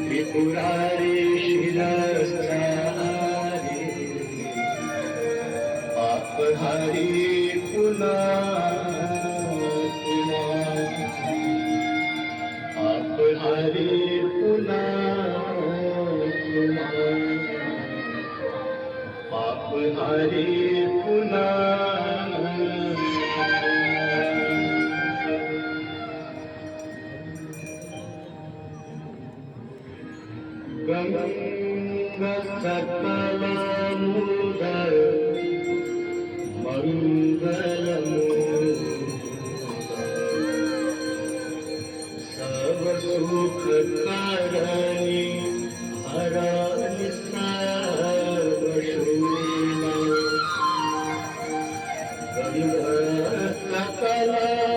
त्रिपुरारी शिरस्तारे आपहारी आपहारी आपहारी गंगसकलमुदर मंगलमुदर सब सुख करणी हरनि सर्वशूला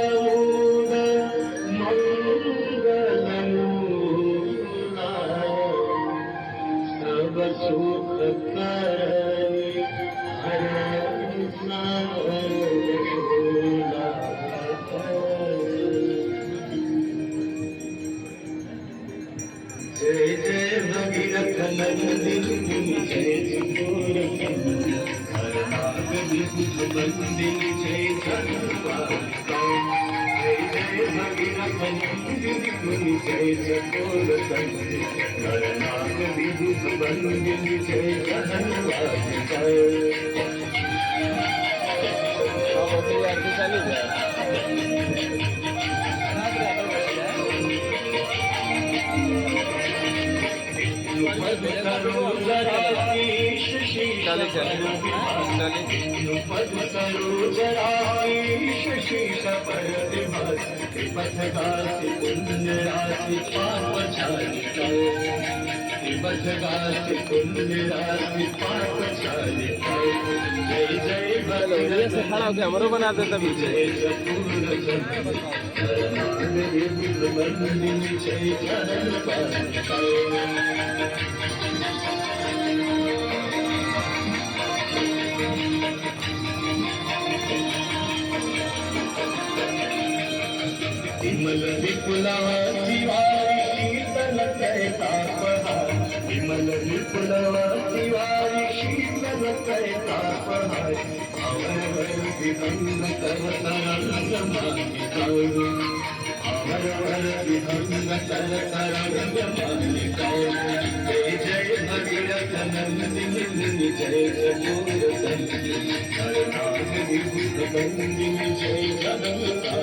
गंगसकलमुदर मंगलमुदर सब सुख करणी हरनि सर्वशूला जय जय भगीरथ नंदिनी जय चकोर हर नाग विभुज बंदिनी जय सर्वारिका जय जय भगीरथ नंदिनी जय चकोर हर नाग विभुज बंदिनी जय सर्वारिका कैमरा बना देता पीछे विमल विपुलवती वारी शीतल कैतापहार विमल विपुलवती वारी शीतल कैतापहार अमर विभंग करतरंग मालिकाओ अमर विभंग करतरंग मालिकाओ जय जय भगीरथ नंदिनी जय चकोर संदिनी हर नाग विभुज बंदिनी जय जगन्नाथ